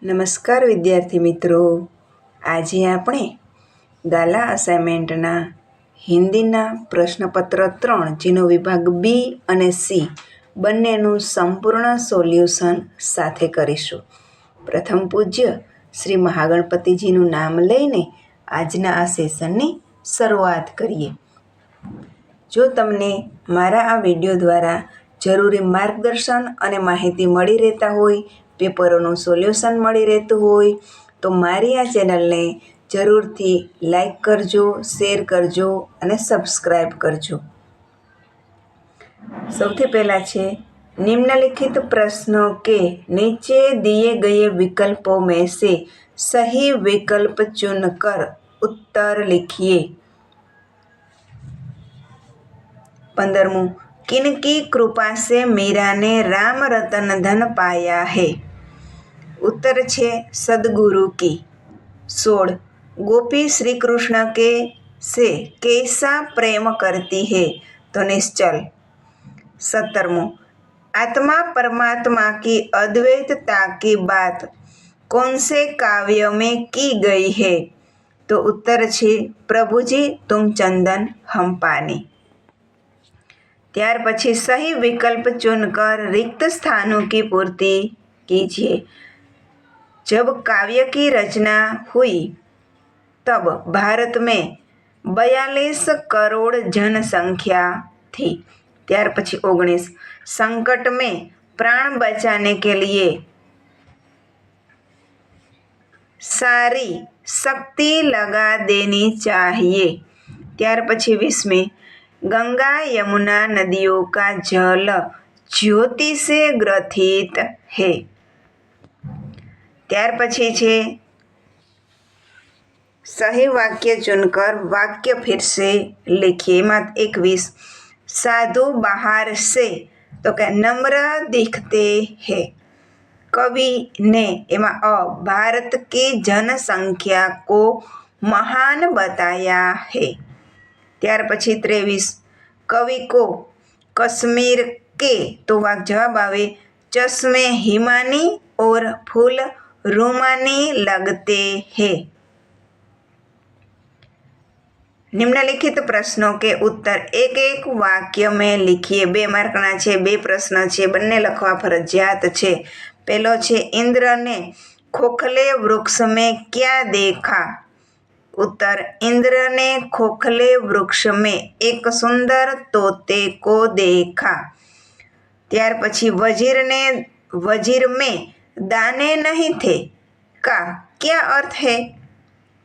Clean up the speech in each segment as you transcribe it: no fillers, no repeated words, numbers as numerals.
નમસ્કાર વિદ્યાર્થી મિત્રો, આજે આપણે ગાલા અસાઇનમેન્ટના હિન્દીના પ્રશ્નપત્ર 3 જેનો વિભાગ બી અને સી બંનેનું સંપૂર્ણ સોલ્યુશન સાથે કરીશું. પ્રથમ પૂજ્ય શ્રી મહાગણપતિજીનું નામ લઈને આજના આ સેશનની શરૂઆત કરીએ. જો તમને મારા આ વિડીયો દ્વારા જરૂરી માર્ગદર્શન અને માહિતી મળી રહેતા હોય, પેપરોનું સોલ્યુશન મળી રહેતું હોય તો મારી આ ચેનલને જરૂરથી લાઈક કરજો, શેર કરજો અને સબસ્ક્રાઈબ કરજો. સૌથી પહેલાં છે निम्नलिखित प्रश्नों के नीचे दिए गए विकल्पों में से सही विकल्प चुनकर उत्तर लिखिए. 15. किनकी कृपा से मीरा ने राम रतन धन पाया है? उत्तर छे सदगुरु की. 16. गोपी श्री कृष्ण के से कैसा प्रेम करती है? तो निश्चल. 17. आत्मा परमात्मा की अद्वैतता की बात कौन से काव्य में की गई है? तो उत्तर छे प्रभुजी तुम चंदन हम पानी. त्यार पछी सही विकल्प चुनकर रिक्त स्थानों की पूर्ति कीजिए. जब काव्य की रचना हुई तब भारत में 42 करोड़ जनसंख्या थी. त्यार पछी 19. संकट में प्राण बचाने के लिए सारी शक्ति लगा देनी चाहिए. त्यार पछी 20. गंगा यमुना नदियों का जल ज्योति से ग्रथित है. त्यार पछी छे सही वाक्य चुनकर वाक्य फिर से लिखिए. 21. साधु बाहर से तो क्या नम्र दिखते हैं. कवि ने एमा भारत की जनसंख्या को महान बताया है. त्यार पछी 23. कवि को कश्मीर के तो वाक जवाब आवे चश्मे हिमानी और फूल रोमानी लगते हैं. निम्नलिखित प्रश्नों के उत्तर एक एक वाक्य में लिखिए. 2 मार्कना छे, 2 प्रश्न छे, बंने लखवा फरजियात छे. पहलो छे इंद्र ने खोखले वृक्ष में क्या देखा? उत्तर इंद्र ने खोखले वृक्ष में एक सुंदर तोते को देखा. त्यार पछी वजीर में दाने नहीं थे का क्या अर्थ है?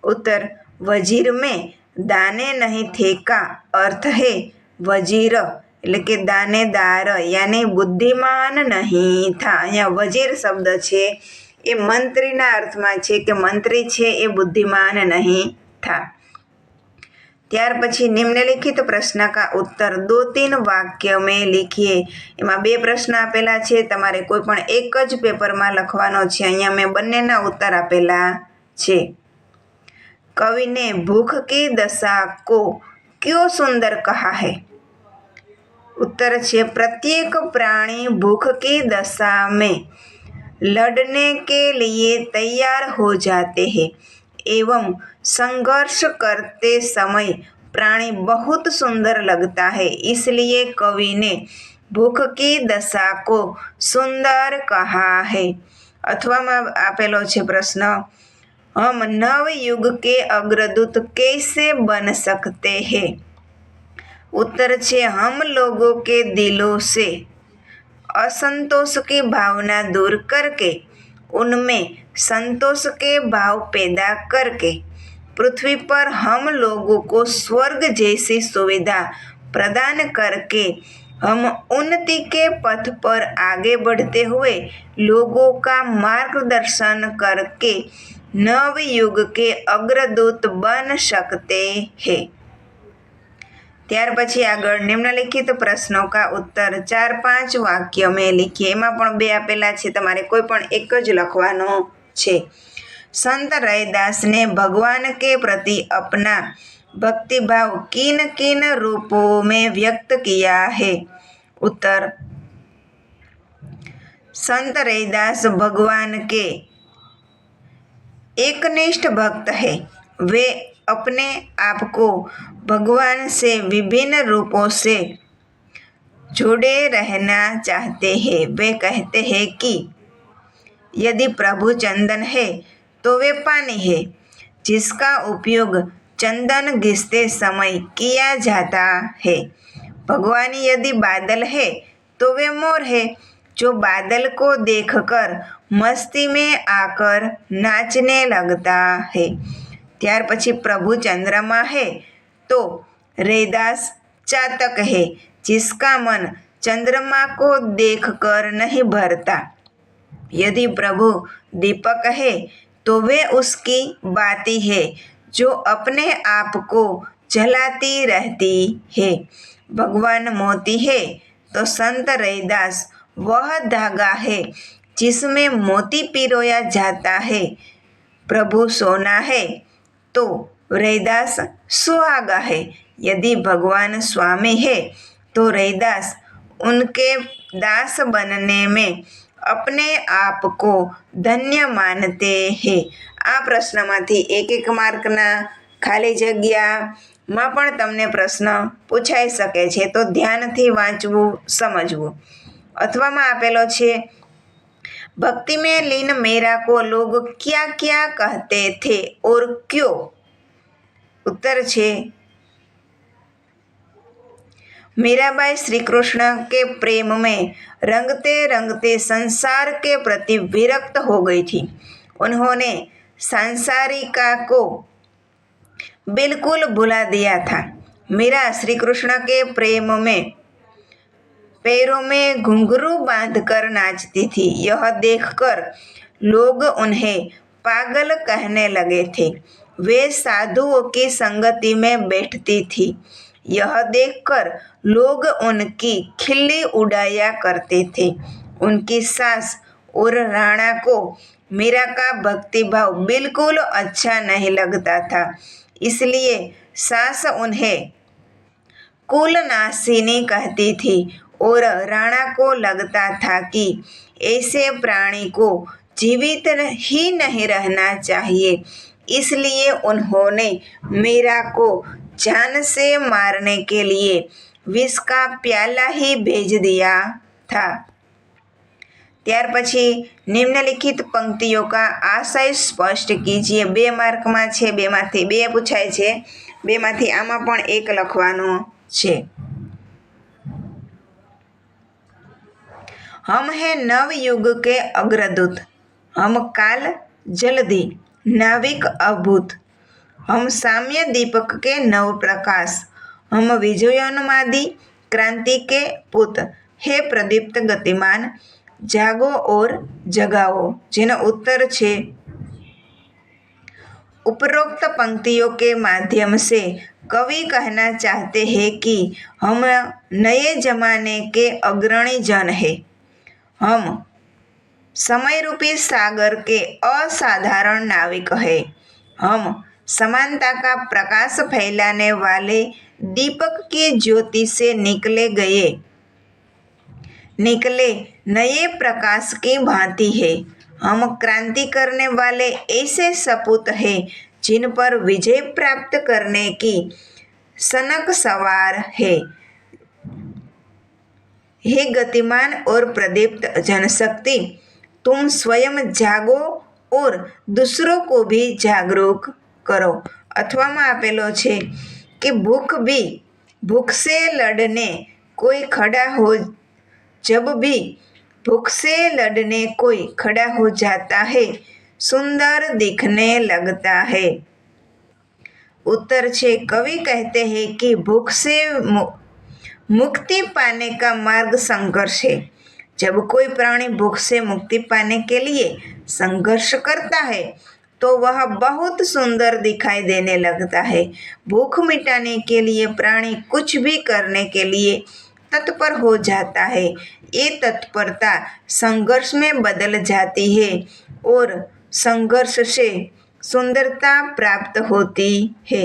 उत्तर वजीर में दाने नहीं थे का अर्थ है वजीर એટલે કે દાનેદાર યાની બુદ્ધિમાન નહીં થા. અહીંયા વજીર શબ્દ છે એ મંત્રીના અર્થમાં છે કે મંત્રી છે એ બુદ્ધિમાન નહીં થા. ત્યાર પછી નિમ્નલિખિત પ્રશ્ન કા ઉત્તર 2-3 વાક્ય में लिखिए. એમાં 2 પ્રશ્ન આપેલા છે, તમારે કોઈ પણ એક જ પેપરમાં લખવાનો છે. અહીંયા મેં બંનેના ઉત્તર આપેલા છે. कवि ने भूख की दशा को क्यों सुंदर कहा है? उत्तर है प्रत्येक प्राणी भूख की दशा में लड़ने के लिए तैयार हो जाते हैं एवं संघर्ष करते समय प्राणी बहुत सुंदर लगता है, इसलिए कवि ने भूख की दशा को सुंदर कहा है. अथवा में आपेलो छे प्रश्न हम नव युग के अग्रदूत कैसे बन सकते हैं? उत्तर है हम लोगों के दिलों से असंतोष की भावना दूर करके उनमें संतोष के भाव पैदा करके पृथ्वी पर हम लोगों को स्वर्ग जैसी सुविधा प्रदान करके हम उन्नति के पथ पर आगे बढ़ते हुए लोगों का मार्गदर्शन करके नव युग के अग्रदूत बन सकते हैं. ત્યાર પછી આગળ નિમ્નલિખિત પ્રશ્નો કા ઉત્તર 4-5 વાક્ય में लिखिए. એમાં પણ 2 આપેલા છે, તમારે કોઈ પણ એક જ લખવાનો છે. संत रैदास ने भगवान के प्रति अपना भक्तिभाव किन किन रूपों में व्यक्त किया है? उत्तर संत रैदास भगवान के एकनिष्ठ भक्त है, वे अपने आप को भगवान से विभिन्न रूपों से जुड़े रहना चाहते हैं। वे कहते हैं कि यदि प्रभु चंदन है तो वे पानी है, जिसका उपयोग चंदन घिसते समय किया जाता है। भगवान यदि बादल है तो वे मोर है, जो बादल को देखकर मस्ती में आकर नाचने लगता है। ત્યાર પછી પ્રભુ ચંદ્रमा है तो रैदास चातक है, जिसका मन चंद्रमा को देखकर नहीं भरता। यदि प्रभु दीपक है तो वे उसकी बाती है, जो अपने आप को जलाती रहती है। भगवान मोती है तो संत रैदास वह धागा है जिसमें मोती पिरोया जाता है। प्रभु सोना है तो रैदास सुहागा है। यदि भगवान स्वामी है तो रैदास उनके दास बनने में अपने आप को धन्य मानते हैं। આ પ્રશ્નમાંથી એક માર્કના ખાલી જગ્યામાં પણ તમને પ્રશ્ન પૂછાઈ શકે છે, તો ધ્યાનથી વાંચવું, સમજવું। અથવામાં આપેલો છે भक्ति में लीन मेरा को लोग क्या क्या कहते थे और क्यों। उत्तर छे मीराबाई श्री कृष्ण के प्रेम में रंगते रंगते संसार के प्रति विरक्त हो गई थी। उन्होंने सांसारिका को बिल्कुल भुला दिया था। मीरा श्री कृष्ण के प्रेम में पैरों में घुंघरू बांधकर नाचती थी। यह देखकर लोग उन्हें पागल कहने लगे थे। वे साधुओं की संगति में बैठती थी। यह देखकर लोग उनकी खिल्ली उड़ाया करते थे। उनकी सास और राणा को मीरा का भक्तिभाव बिल्कुल अच्छा नहीं लगता था, इसलिए सास उन्हें कुलनाशिनी कहती थी और राणा को लगता था कि ऐसे प्राणी को जीवित ही नहीं रहना चाहिए, इसलिए उन्होंने मीरा को जान से मारने के लिए विष का प्याला ही भेज दिया था। ત્યાર પછી નિમ્નલિખિત પંક્તિઓ का आशय स्पष्ट कीजिए। 2 માર્કમાં છે, 2માંથી 2 પૂછાય છે, 2માંથી આમાં પણ 1 લખવાનો છે। हम हैं नव युग के अग्रदूत, हम काल जल्दी नाविक अभूत, हम साम्य दीपक के नव प्रकाश, हम विजयोन्मादी क्रांति के पुत, हे प्रदीप्त गतिमान जागो और जगाओ। जेनो उत्तर छे उपरोक्त पंक्तियों के माध्यम से कवि कहना चाहते हैं कि हम नए जमाने के अग्रणी जन हैं। हम समय रूपी सागर के असाधारण नाविक हैं। हम समानता का प्रकाश फैलाने वाले दीपक की ज्योति से निकले नए प्रकाश की भांति है। हम क्रांति करने वाले ऐसे सपूत हैं जिन पर विजय प्राप्त करने की सनक सवार है। हे गतिमान और प्रदीप्त जनशक्ति, तुम स्वयं जागो और दूसरों को भी जागरूक करो। अथवा में आपेलो छे कि भूख से लड़ने कोई खड़ा हो जब भी भूख से लड़ने कोई खड़ा हो जाता है सुंदर दिखने लगता है। उत्तर छे कवि कहते हैं कि भूख से मुक्ति पाने का मार्ग संघर्ष है। जब कोई प्राणी भूख से मुक्ति पाने के लिए संघर्ष करता है तो वह बहुत सुंदर दिखाई देने लगता है। भूख मिटाने के लिए प्राणी कुछ भी करने के लिए तत्पर हो जाता है। ये तत्परता संघर्ष में बदल जाती है और संघर्ष से सुंदरता प्राप्त होती है।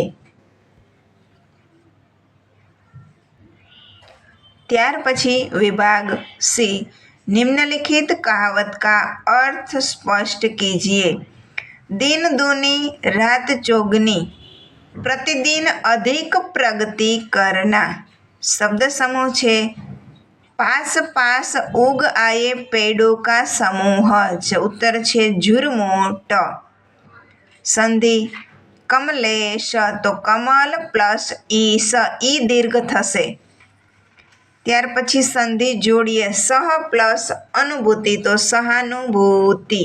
ત્યાર પછી विभाग सी, निम्नलिखित कहावत का अर्थ स्पष्ट कीजिए। दिन दूनी रात चौगनी, प्रतिदिन अधिक प्रगति करना। शब्द समूह छे पास पास उग आए पेड़ों का समूह। उत्तर छे झुरमुट। संधि कमलेश तो कमल प्लस ईस, ई दीर्घ थशे। ત્યાર પછી સંધિ જોડીએ સહ પ્લસ અનુભૂતિ તો સહાનુભૂતિ।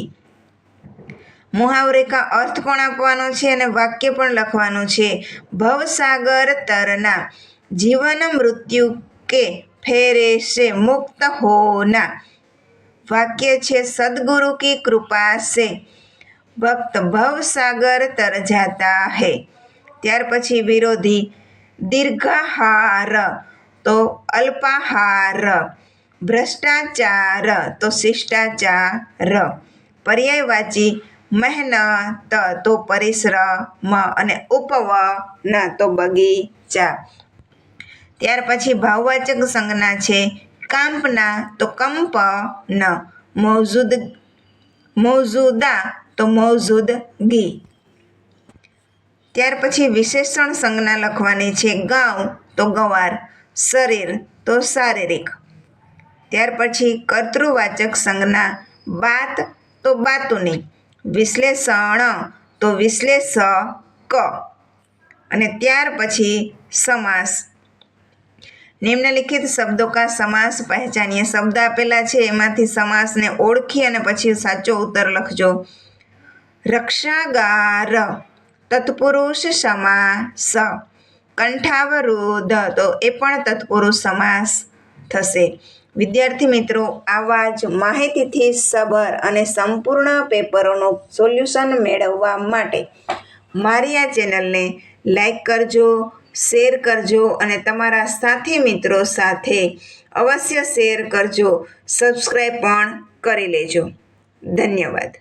મુહાવરે કા અર્થ પણ આપવાનો છે અને વાક્ય પણ લખવાનું છે। ભવસાગર તરના, જીવન મૃત્યુ કે फेरे से मुक्त होना। वाक्य छे सदगुरु की कृपा से भक्त भव सागर तर जाता है। ત્યાર પછી વિરોધી दीर्घाहार तो अल्पाहार, भ्रष्टाचार तो शिष्टाचार, पर्यायवाची मेहनत तो परिश्रम અને ઉપવન તો બગીચા। ત્યાર પછી ભાવવાચક સંજ્ઞા છે કાંપના તો કંપન, મૌજૂદા તો મૌજૂદગી। ત્યાર પછી વિશેષણ સંજ્ઞા લખવાની છે ગાંવ તો ગંવાર, શરીર તો શારીરિક। ત્યાર પછી કર્તૃવાચક સંજ્ઞા બાત તો બાતુની, વિશ્લેષણ તો વિશ્લેષક અને ત્યાર પછી સમાસ। નિમ્નલિખિત શબ્દો કા સમાસ પહેચાનિए। શબ્દ આપેલા છે એમાંથી સમાસને ઓળખી અને પછી સાચો ઉત્તર લખજો। રક્ષાગાર તત્પુરુષ સમાસ, કંઠાવરોધ તો એ પણ તત્પુરુષ સમાસ થશે। વિદ્યાર્થી મિત્રો, આવા જ માહિતીથી સભર અને સંપૂર્ણ પેપરોનું સોલ્યુશન મેળવવા માટે મારી આ ચેનલને લાઈક કરજો, શેર કરજો અને તમારા સાથી મિત્રો સાથે અવશ્ય શેર કરજો, સબસ્ક્રાઈબ પણ કરી લેજો। ધન્યવાદ।